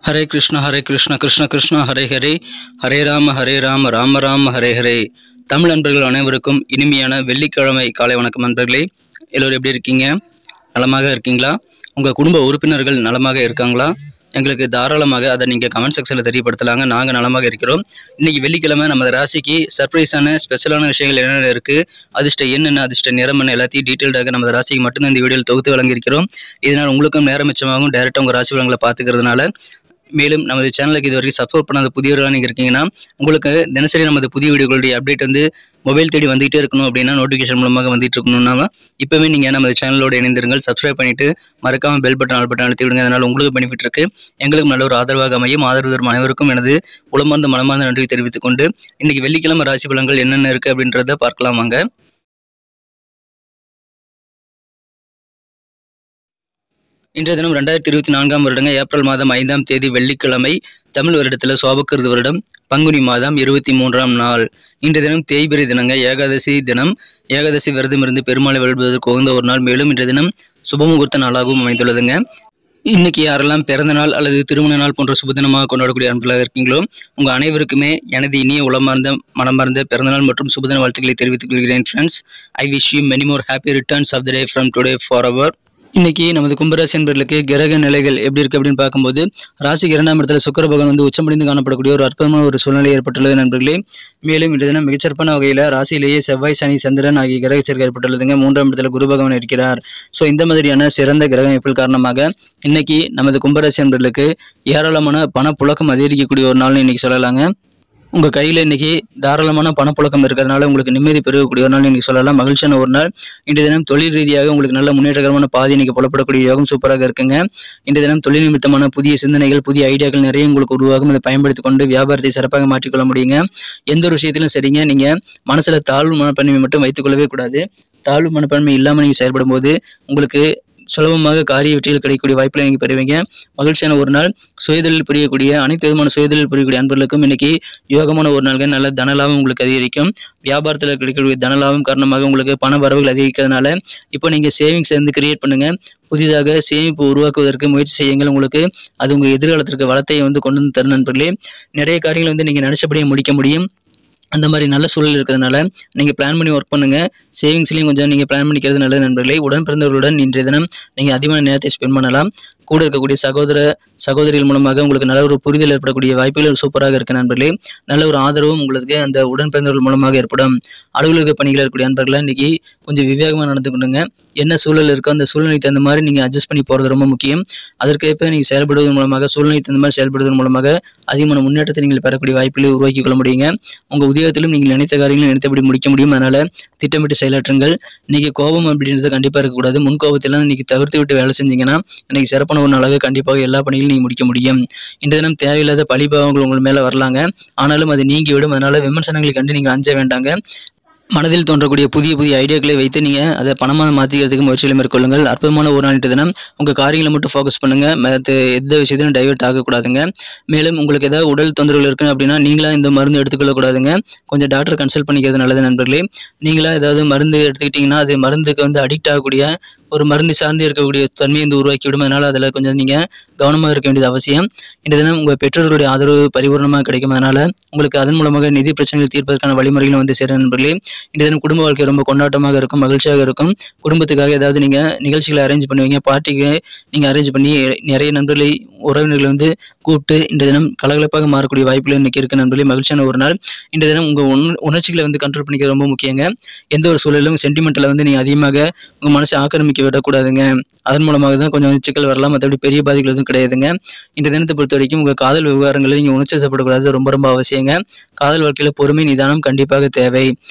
ஹரே கிருஷ்ண கிருஷ்ண கிருஷ்ண ஹரே ஹரே, ஹரே ராம ராம ராம ஹரே ஹரே. தமிழ் நண்பர்கள் அனைவருக்கும் இனிமையான வெள்ளிக்கிழமை காலை வணக்கம் நண்பர்களே. எல்லோரும் எப்படி இருக்கீங்க? நலமாக இருக்கீங்களா? உங்கள் குடும்ப உறுப்பினர்கள் நலமாக இருக்காங்களா? எங்களுக்கு தாராளமாக அதை நீங்கள் கமெண்ட் செக்ஷனில் தெரியப்படுத்தலாங்க. நாங்கள் நலமாக இருக்கிறோம். இன்றைக்கி வெள்ளிக்கிழமை நமது ராசிக்கு சர்ப்ரைஸான ஸ்பெஷலான விஷயங்கள் என்னென்ன இருக்குது, அதிர்ஷ்ட என்னென்ன, அதிர்ஷ்ட நிறம் என்ன, எல்லாத்தையும் டீட்டெயில்டாக நமது ராசிக்கு மட்டும்தான் இந்த வீடியோவில் தொகுத்து வழங்கியிருக்கிறோம். இதனால் உங்களுக்கும் நேரம் மிச்சமாகவும் டேரெக்டாக உங்கள் ராசி பலன்களை பார்த்துக்கிறதுனால. மேலும் நமது சேனலுக்கு இது வரைக்கும் சப்ஸ்கிரைப் பண்ணாத புதியவர்களாக நீங்கள் இருக்கீங்கன்னா உங்களுக்கு தினசரி நமது புதிய வீடியோக்களுடைய அப்டேட் மொபைல் தேடி வந்துகிட்டே இருக்கணும் அப்படின்னா நோட்டிஃபிகேஷன் மூலமாக வந்துட்டு இருக்கணும்னா இப்போவே நீங்கள் நமது சேனலோட இணைந்திருங்கள். சப்ஸ்கிரைப் பண்ணிட்டு மறக்காமல் பெல் பட்டன் ஆல் பட்டன் அழுத்தி விடுங்க. அதனால் உங்களுக்கு பெனிஃபிட் இருக்குது, எங்களுக்கு நல்ல ஒரு ஆதரவாக அமையும். ஆதரவு தரும் அனைவருக்கும் எனது உளமார்ந்த மனமார்ந்த நன்றி தெரிவித்துக் கொண்டு இன்னைக்கு வெள்ளிக்கிழமை ராசி பலன்கள் என்னென்ன இருக்குது அப்படின்றத பார்க்கலாமாங்க. இன்றைய தினம் 2024 வருடங்க ஏப்ரல் மாதம் 5ஆம் தேதி வெள்ளிக்கிழமை, தமிழ் வருடத்தில் சோபக்கிருது வருடம் பங்குனி மாதம் 23ஆம் நாள். இன்றைய தினம் தேய்பிரை தினங்க, ஏகாதசி தினம். ஏகாதசி விரதம் இருந்து பெருமாளை வழிபடுவதற்கு உகந்த ஒரு நாள். மேலும் இன்றைய தினம் சுபமுகூர்த்த நாளாகவும் அமைந்துள்ளதுங்க. இன்னைக்கு யாரெல்லாம் பிறந்த நாள் அல்லது திருமண நாள் போன்ற சுபதினமாக கொண்டாடக்கூடிய அன்பர்களாக இருக்கீங்களோ உங்கள் அனைவருக்குமே எனது இனிய உளமார்ந்த மனமார்ந்த பிறந்தநாள் மற்றும் சுபதின வாழ்த்துக்களை தெரிவித்துக் கொள்கிறேன். Friends, I wish you many more happy returns of the day from today for our. இன்னைக்கு நமது கும்பராசி என்பர்களுக்கு கிரக நிலைகள் எப்படி இருக்கு அப்படின்னு பார்க்கும்போது, ராசிக்கு 2ஆம் இடத்துல சுக்கிர பகவான் உச்சமடைந்து காணப்படக்கூடிய ஒரு அற்புதமான ஒரு சூழ்நிலை ஏற்பட்டுள்ளது நண்பர்களே. மேலும் இந்த தினம் மிகச்சிறப்பான வகையில் ராசியிலேயே செவ்வாய், சனி, சந்திரன் ஆகிய கிரக சேர்க்கை ஏற்பட்டுள்ளதுங்க. 3ஆம் இடத்துல குரு பகவான் இருக்கிறார். ஸோ இந்த மாதிரியான சிறந்த கிரக அமைப்புகள் காரணமாக இன்னைக்கு நமது கும்பராசி என்பர்களுக்கு ஏராளமான பணப்புழக்கம் அதிகரிக்கக்கூடிய ஒரு நாள்னு இன்னைக்கு சொல்லலாங்க. உங்கள் கையில் இன்றைக்கி தாராளமான பணப்புழக்கம் இருக்கிறதுனால உங்களுக்கு நிம்மதி பெருகக்கூடிய ஒரு நாள் இன்றைக்கி சொல்லலாம். மகிழ்ச்சியான ஒரு நாள். இன்றைய தினம் தொழில் ரீதியாக உங்களுக்கு நல்ல முன்னேற்றகரமான பாதை இன்றைக்கி புலப்படக்கூடிய யோகம் சூப்பராக இருக்குங்க. இன்றைய தினம் தொழில் நிமித்தமான புதிய சிந்தனைகள், புதிய ஐடியாக்கள் நிறைய உங்களுக்கு உருவாகும். அதை பயன்படுத்தி கொண்டு வியாபாரத்தை சிறப்பாக மாற்றிக்கொள்ள முடியுங்க. எந்த ஒரு விஷயத்திலும் சரிங்க, நீங்கள் மனசில் தாழ்வு மனப்பான்மை மட்டும் வைத்துக்கொள்ளவே கூடாது. தாழ்வு மனப்பான்மை இல்லாமல் நீங்கள் செயல்படும் போது உங்களுக்கு சுலபமாக காரிய வெற்றிகள் கிடைக்கக்கூடிய வாய்ப்புகளை நீங்கள் பெறுவீங்க. மகிழ்ச்சியான ஒரு நாள். சுயதொழில் புரியக்கூடிய அனைத்து விதமான சுயதொழில் புரியக்கூடிய அன்பர்களுக்கும் இன்னைக்கு யோகமான ஒரு நாள்கள். நல்ல தனலாபம் உங்களுக்கு அதிகரிக்கும். வியாபாரத்தில் கிடைக்கக்கூடிய தனலாபம் காரணமாக உங்களுக்கு பண வரவுகள் அதிகரிக்கிறதுனால இப்போ நீங்கள் சேவிங்ஸ் கிரியேட் பண்ணுங்க. புதிதாக சேமிப்பு உருவாக்குவதற்கு முயற்சி செய்யுங்கள். உங்களுக்கு அது உங்கள் எதிர்காலத்திற்கு வளத்தை கொண்டு வந்து தரும் நண்பர்களே. நிறைய காரியங்கள் நீங்கள் நினைச்சபடியே முடிக்க முடியும். அந்த மாதிரி நல்ல சூழல் இருக்கிறதுனால நீங்கள் பிளான் பண்ணி ஒர்க் பண்ணுங்கள். சேவிங்ஸ்லையும் கொஞ்சம் நீங்கள் பிளான் பண்ணிக்கிறது நல்லது நண்பர்களே. உடன் பிறந்தவர்களுடன் இன்றைய தினம் நீங்கள் அதிகமான நேரத்தை ஸ்பெண்ட் பண்ணலாம். கூட இருக்கக்கூடிய சகோதரிகள் மூலமாக உங்களுக்கு நல்ல ஒரு புரிதல் ஏற்படக்கூடிய வாய்ப்புகள் சூப்பராக இருக்கு நண்பர்களே. நல்ல ஒரு ஆதரவும் உங்களுக்கு அந்த உடன் பிறந்தவர்கள் மூலமாக ஏற்படும். அலுவலக பணிகள் இருக்கக்கூடிய நண்பர்களை இன்னைக்கு கொஞ்சம் விவேகமாக நடந்து கொண்டுங்க. என்ன சூழல் இருக்கோ அந்த சூழ்நிலைக்கு தகுந்த மாதிரி நீங்கள் அட்ஜஸ்ட் பண்ணி போகிறது ரொம்ப முக்கியம். அதற்கேற்ப நீங்கள் செயல்படுவதன் மூலமாக, சூழ்நிலைக்கு தகுந்த மாதிரி செயல்படுவதன் மூலமாக அதிகமான முன்னேற்றத்தை நீங்கள் பெறக்கூடிய வாய்ப்புகளை உருவாக்கி கொள்ள முடியுங்க. உங்கள் உத்தியோகத்திலும் நீங்கள் நினைத்த காரியங்களும் நினைத்தபடி முடிக்க முடியும். அதனால் திட்டமிட்டு செயலாற்றுங்கள். இன்னைக்கு கோபம் அப்படின்றது கண்டிப்பாக இருக்கக்கூடாது. முன் கோபத்தெல்லாம் இன்னைக்கு தவிர்த்து விட்டு வேலை செஞ்சீங்கன்னா இன்னைக்கு சிறப்பான ஒரு நாளாக கண்டிப்பாக எல்லா பணிகளையும் நீங்கள் முடிக்க முடியும். இந்த தினம் தேவையில்லாத பழிபாவங்கள் உங்கள் மேலே வரலாங்க. ஆனாலும் அது நீங்கிவிடும். அதனால விமர்சனங்களை கண்டு நீங்கள் அஞ்ச வேண்டாங்க. மனதில் தோன்றக்கூடிய புதிய ஐடியாக்களை வைத்து நீங்கள் அதை பணமாக மாற்றிக்கிறதுக்கு முயற்சிகளை மேற்கொள்ளுங்கள். அற்புதமான ஒரு நாள் தினம். உங்கள் காரியங்களை மட்டும் ஃபோக்கஸ் பண்ணுங்கள். மற்ற எந்த விஷயத்திலும் டைவர்ட் ஆகக்கூடாதுங்க. மேலும் உங்களுக்கு ஏதாவது உடல் தொந்தரவுகள் இருக்குது அப்படின்னா நீங்களாக இந்த மருந்து எடுத்துக்கொள்ளக்கூடாதுங்க. கொஞ்சம் டாக்டர் கன்சல்ட் பண்ணிக்கிறது நல்லது நண்பர்களே. நீங்களாக ஏதாவது மருந்து எடுத்துக்கிட்டிங்கன்னா அது மருந்துக்கு அடிக்ட் ஆகக்கூடிய ஒரு மருந்து சார்ந்து இருக்கக்கூடிய தன்மையை உருவாக்கிவிடும். அதனால் அதில் கொஞ்சம் நீங்கள் கவனமாக இருக்க வேண்டியது அவசியம். இந்த தினம் உங்கள் பெற்றோர்களுடைய ஆதரவு பரிபூர்ணமாக கிடைக்கும். அதனால் உங்களுக்கு அதன் மூலமாக நிதி பிரச்சனைகள் தீர்ப்பதற்கான வழிமுறைகளும் சேர நண்பர்களே. இந்த தினம் குடும்ப வாழ்க்கை ரொம்ப கொண்டாட்டமாக இருக்கும், மகிழ்ச்சியாக இருக்கும். குடும்பத்துக்காக ஏதாவது நீங்கள் நிகழ்ச்சிகளை அரேஞ்ச் பண்ணுவீங்க. பார்ட்டிக்கு நீங்கள் அரேஞ்ச் பண்ணி நிறைய நண்பர்களை, உறவினர்களை கூப்பிட்டு இந்த தினம் கலகலப்பாக மாறக்கூடிய வாய்ப்புகள் இன்னைக்கு இருக்கு நண்பர்களே. மகிழ்ச்சியான ஒரு நாள். இந்த தினம் உங்கள் உணர்ச்சிகளை கண்ட்ரோல் பண்ணிக்க ரொம்ப முக்கியங்க. எந்த ஒரு சூழலும் சென்டிமெண்ட்டில் நீங்கள் அதிகமாக உங்கள் மனசை ஆக்கிரமிக்க விடக்கூடாதுங்க. அதன் மூலமாக தான் கொஞ்சம் சிக்கல் வரலாம். மற்றபடி பெரிய பாதிகள் எதுவும் கிடையாதுங்க. இந்த தினத்தை பொறுத்த வரைக்கும் உங்கள் காதல் விவகாரங்களில் நீங்கள் உணர்ச்சிசப்படக்கூடாது. ரொம்ப ரொம்ப அவசியங்க. காதல் வாழ்க்கையில் பொறுமை, நிதானம் கண்டிப்பாக தேவை.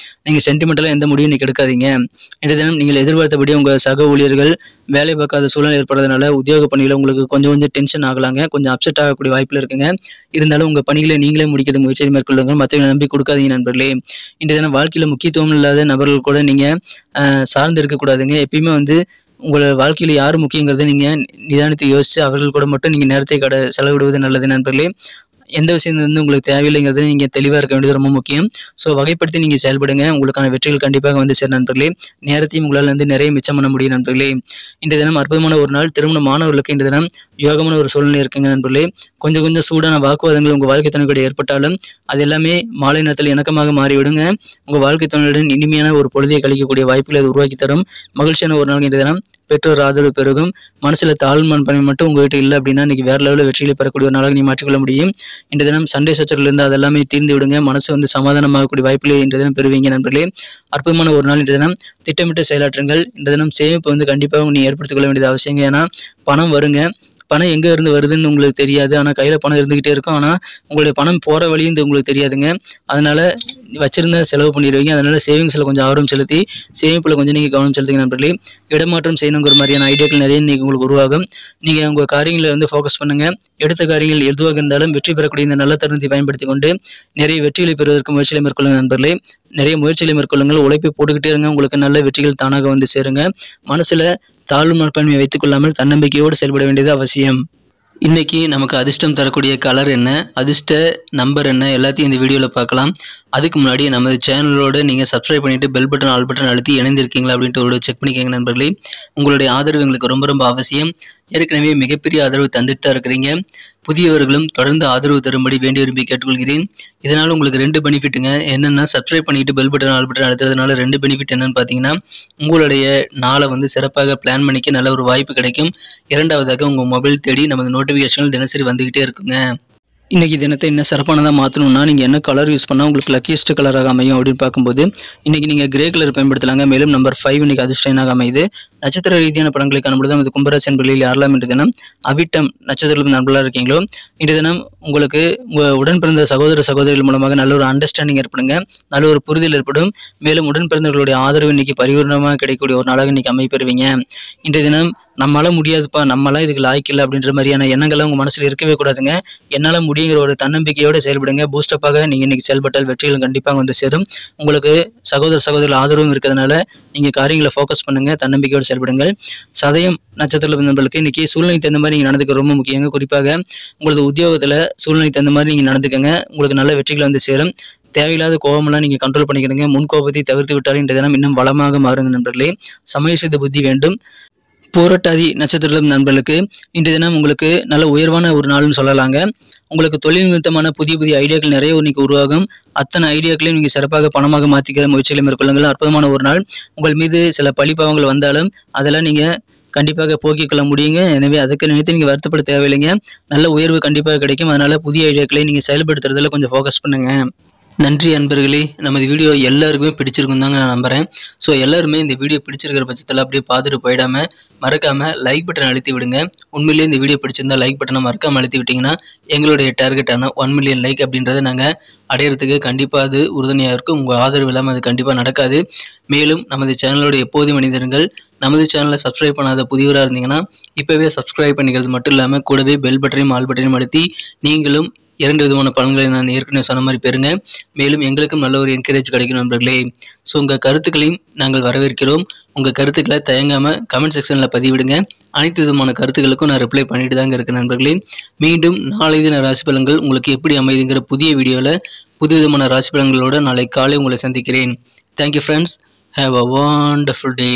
நீங்கள் சென்டிமெண்டலாக எந்த முடிவும் நீங்கள் எடுக்காதீங்க. இந்த தினம் நீங்கள் எதிர்பார்த்தபடி உங்கள் சக ஊழியர்கள் வேலை பார்க்காத சூழல் ஏற்படுறதுனால உத்தியோக பணியில் உங்களுக்கு கொஞ்சம் டென்ஷன் ஆகலாங்க. கொஞ்சம் அப்செட் ஆகக்கூடிய வாய்ப்பில் இருக்குங்க. இருந்தாலும் உங்கள் பணிகளை நீங்களே முடிக்கிறது முயற்சியை மேற்கொள்ளுங்கள். மற்றவங்களை நம்பி கொடுக்காதீங்க நண்பர்களே. இந்த தினம் வாழ்க்கையில் முக்கியத்துவம் இல்லாத நபர்கள் கூட நீங்கள் சார்ந்து இருக்கக்கூடாதுங்க. எப்பயுமே உங்களோட வாழ்க்கையில் யார் முக்கியங்கிறத நீங்கள் நிதானித்து யோசித்து அவர்கள் கூட மட்டும் நீங்கள் நேரத்தை செலவிடுவது நல்லது நண்பர்களே. எந்த விஷயம் வந்து உங்களுக்கு தேவையில்லைங்கிறது நீங்கள் தெளிவாக இருக்க வேண்டியது ரொம்ப முக்கியம். ஸோ வகைப்படுத்தி நீங்கள் செயல்படுங்க. உங்களுக்கான வெற்றிகள் கண்டிப்பாக வந்து சேரும் நண்பர்களே. நேரத்தையும் உங்களால் வந்து நிறைய மிச்சம் பண்ண முடியும் நண்பர்களே. இன்றைய தினம் அற்புதமான ஒரு நாள். திருமணமானவர்களுக்கு இன்றைய தினம் யோகமான ஒரு சூழ்நிலை இருக்குங்க நண்பர்களே. கொஞ்சம் சூடான வாக்குவாதங்கள் உங்கள் வாழ்க்கை துணையோட ஏற்பட்டாலும் அது எல்லாமே மாலை நேரத்தில் இணக்கமாக மாறிவிடுங்க. உங்கள் வாழ்க்கை துணையுடன் இனிமையான ஒரு பொழுதை கழிக்கக்கூடிய வாய்ப்புகளை அது உருவாக்கி தரும். மகிழ்ச்சியான ஒரு நாள் இன்றைய தினம். பெற்றோர் ஆதரவு பெருகும். மனசுல தாழ்வு மனப்பான்மை மட்டும் உங்ககிட்ட இல்லை அப்படின்னா இன்னைக்கு வேற லெவலில் வெற்றிகளை பெறக்கூடிய ஒரு நாளாக நீ மாற்றிக்கொள்ள முடியும். இன்றைய தினம் சண்டை சச்சரவுல இருந்து அதெல்லாமே தீர்ந்து விடுங்க. மனசு வந்து சமாதானமாகக்கூடிய வாய்ப்புகளை இன்றைய தினம் பெறுவீங்க நண்பர்களே. அற்புதமான ஒரு நாள் இன்றைய தினம். திட்டமிட்டு செயலாற்றுங்கள். இன்றைய தினம் சேமிப்பு வந்து கண்டிப்பாக நீ ஏற்படுத்திக் கொள்ள வேண்டியது அவசியங்க. ஏன்னா பணம் வருங்க. பணம் எங்கே இருந்து வருதுன்னு உங்களுக்கு தெரியாது. ஆனால் கையில் பணம் இருந்துகிட்டே இருக்கும். ஆனால் உங்களுடைய பணம் போகிற வழியும் உங்களுக்கு தெரியாதுங்க. அதனால வச்சிருந்த செலவு பண்ணிடுவீங்க. அதனால சேவிங்ஸில் கொஞ்சம் ஆர்வம் செலுத்தி சேமிப்பில் கொஞ்சம் நீங்கள் கவனம் செலுத்துங்க நண்பர்களே. இடமாற்றம் செய்யணுங்கிற மாதிரியான ஐடியாக்கள் நிறைய இன்னைக்கு உங்களுக்கு உருவாகும். நீங்கள் உங்கள் காரியங்களை வந்து ஃபோக்கஸ் பண்ணுங்கள். எடுத்த காரியங்கள் எதுவாக இருந்தாலும் வெற்றி பெறக்கூடிய இந்த நல்ல தருணத்தை பயன்படுத்தி கொண்டு நிறைய வெற்றிகளை பெறுவதற்கு முயற்சிகளை மேற்கொள்ளுங்க நண்பர்களே. நிறைய முயற்சிகளை மேற்கொள்ளுங்கள். உழைப்பை போட்டுக்கிட்டே இருங்க. உங்களுக்கு நல்ல வெற்றிகள் தானாக வந்து சேருங்க. மனசுல தாழ்வு மனப்பான்மையை வைத்துக் கொள்ளாமல் தன்னம்பிக்கையோடு செயல்பட வேண்டியது அவசியம். இன்னைக்கு நமக்கு அதிர்ஷ்டம் தரக்கூடிய கலர் என்ன, அதிர்ஷ்ட நம்பர் என்ன, எல்லாத்தையும் இந்த வீடியோவில் பார்க்கலாம். அதுக்கு முன்னாடி நமது சேனலோட நீங்கள் சப்ஸ்கிரைப் பண்ணிவிட்டு பெல் பட்டன் ஆல் பட்டன் அழுத்தி இணைந்திருக்கீங்களா அப்படின்ட்டு ஒரு செக் பண்ணிக்கோங்க நண்பர்களே. உங்களுடைய ஆதரவு எங்களுக்கு ரொம்ப அவசியம். ஏற்கனவே மிகப்பெரிய ஆதரவு தந்துட்டு தான் இருக்கிறீங்க. புதியவர்களும் தொடர்ந்து ஆதரவு தரும்படி வேண்டி விரும்பி கேட்டுக்கொள்கிறேன். இதனால் உங்களுக்கு 2 பெனிஃபிட்டுங்க. என்னென்னா சப்ஸ்கிரைப் பண்ணிட்டு பெல் பட்டன் ஆல் பட்டன் அழுத்துறதுனால 2 பெனிஃபிட் என்னன்னு பார்த்தீங்கன்னா, உங்களுடைய நாளை வந்து சிறப்பாக பிளான் பண்ணிக்க நல்ல ஒரு வாய்ப்பு கிடைக்கும். இரண்டாவதாக உங்கள் மொபைல் தேடி நமது நோட்டிஃபிகேஷன்கள் தினசரி வந்துக்கிட்டே இருக்குங்க. இன்றைக்கி தினத்தை இன்னும் சிறப்பானதாக மாற்றணும்னா நீங்கள் என்ன கலர் யூஸ் பண்ணால் உங்களுக்கு லக்கியஸ்ட் கலராக அமையும் அப்படின்னு பார்க்கும்போது இன்றைக்கி நீங்கள் கிரே கலர் பயன்படுத்தலாங்க. மேலும் நம்பர் 5 இன்றைக்கி அதிர்ஷ்டனாக அமையுது. நட்சத்திர ரீதியான படங்களை காணும்பொழுது நமது கும்பராசி என்பர்களில் யாரெல்லாம் இன்றைய தினம் அவிட்டம் நட்சத்திரத்தில் நண்பர்களாக இருக்கீங்களோ இன்றைய தினம் உங்களுக்கு உங்கள் உடன் பிறந்த சகோதரிகள் மூலமாக நல்ல ஒரு அண்டர்ஸ்டாண்டிங் ஏற்படுங்க. நல்ல ஒரு புரிதல் ஏற்படும். மேலும் உடன் பிறந்தவர்களுடைய ஆதரவு இன்றைக்கி பரிபூர்ணமாக கிடைக்கக்கூடிய ஒரு நாளாக இன்றைக்கி அமைப்பெறுவீங்க. இன்றைய தினம் நம்மளால முடியாதுப்பா, நம்மளாம் இதுக்கு லாய்க்கில்லை அப்படின்ற மாதிரியான எண்ணங்கள்லாம் உங்கள் மனசில் இருக்கவே கூடாதுங்க. என்னால் முடியுங்கிற ஒரு தன்னம்பிக்கையோடு செயல்படுங்க. பூஸ்டப்பாக நீங்கள் இன்றைக்கி செயல்பட்டால் வெற்றிகள் கண்டிப்பாக வந்து சேரும். உங்களுக்கு சகோதரர்கள் ஆதரவும் இருக்கிறதுனால நீங்கள் காரியங்களை ஃபோக்கஸ் பண்ணுங்கள். தன்னம்பிக்கையோடு செயல்படுங்கள். சதயம் நட்சத்திரத்தில் நண்பர்களுக்கு இன்றைக்கி சூழ்நிலை தகுந்த மாதிரி நீங்கள் நடந்துக்க ரொம்ப முக்கியங்க. குறிப்பாக உங்களது உத்தியோகத்தில் சூழ்நிலை தகுந்த மாதிரி நீங்கள் நடந்துக்கங்க. உங்களுக்கு நல்ல வெற்றிகள் வந்து சேரும். தேவையில்லாத கோபமெல்லாம் நீங்கள் கண்ட்ரோல் பண்ணிக்கிறீங்க. முன் கோபத்தை தவிர்த்து விட்டாலும் இன்றைய தினம் இன்னும் வளமாக மாறுங்க நண்பர்களே. சமய செய்த புத்தி வேண்டும். பூரட்டாதி நட்சத்திரம் நண்பர்களுக்கு இன்றைய தினம் உங்களுக்கு நல்ல உயர்வான ஒரு நாள்னு சொல்லலாங்க. உங்களுக்கு தொழில் நிமித்தமான புதிய ஐடியாக்கள் நிறைய இன்னைக்கு உருவாகும். அத்தனை ஐடியாக்களையும் நீங்கள் சிறப்பாக பணமாக மாற்றிக்கிற முயற்சிகளை மேற்கொள்ளுங்கள். அற்புதமான ஒரு நாள். உங்கள் மீது சில பழிபாவங்கள் வந்தாலும் அதெல்லாம் நீங்கள் கண்டிப்பாக போக்கிக் கொள்ள முடியுங்க. எனவே அதுக்கு நினைத்து நீங்கள் வருத்தப்பட தேவையில்லைங்க. நல்ல உயர்வு கண்டிப்பாக கிடைக்கும். அதனால புதிய ஐடியாக்களை நீங்கள் செயல்படுத்துறதுல கொஞ்சம் ஃபோக்கஸ் பண்ணுங்க. நன்றி அன்பர்களே. நமது வீடியோ எல்லாருக்குமே பிடிச்சிருக்கும் தாங்க நான் நம்புகிறேன். ஸோ எல்லாருமே இந்த வீடியோ பிடிச்சிருக்கிற பட்சத்தில் அப்படியே பார்த்துட்டு போயிடாமல் மறக்காமல் லைக் பட்டன் அழுத்தி விடுங்க. உண்மையிலேயே இந்த வீடியோ பிடிச்சிருந்தால் லைக் பட்டனை மறக்காமல் அழுத்தி விட்டிங்கன்னா எங்களுடைய டார்கெட்டான 1 மில்லியன் லைக் அப்படின்றத நாங்கள் அடையிறதுக்கு கண்டிப்பாக அது உறுதுணையாக இருக்கும். உங்கள் ஆதரவு இல்லாமல் அது கண்டிப்பாக நடக்காது. மேலும் நமது சேனலோட எப்போதும் மனிதர்கள் நமது சேனலை சப்ஸ்கிரைப் பண்ணாத புதியவராக இருந்தீங்கன்னா இப்போவே சப்ஸ்கிரைப் பண்ணிக்கிறது மட்டும் இல்லாமல் கூடவே பெல் பட்டனையும் ஆல் பட்டனையும் அழுத்தி நீங்களும் 2 விதமான பலன்களை நான் ஏற்கனவே சொன்ன மாதிரி பெறுங்க. மேலும் எங்களுக்கும் நல்ல ஒரு என்கரேஜ் கிடைக்கும் நண்பர்களே. ஸோ உங்கள் கருத்துக்களையும் நாங்கள் வரவேற்கிறோம். உங்கள் கருத்துக்களை தயங்காமல் கமெண்ட் செக்ஷனில் பதிவிடுங்க. அனைத்து விதமான கருத்துக்களுக்கும் நான் ரிப்ளை பண்ணிட்டு தாங்க இருக்கேன் நண்பர்களே. மீண்டும் நாளை தின ராசி பலன்கள் உங்களுக்கு எப்படி அமைதுங்கிற புதிய வீடியோவில் புது விதமான ராசி பலன்களோடு நாளை காலை உங்களை சந்திக்கிறேன். Thank you friends. Have a wonderful day.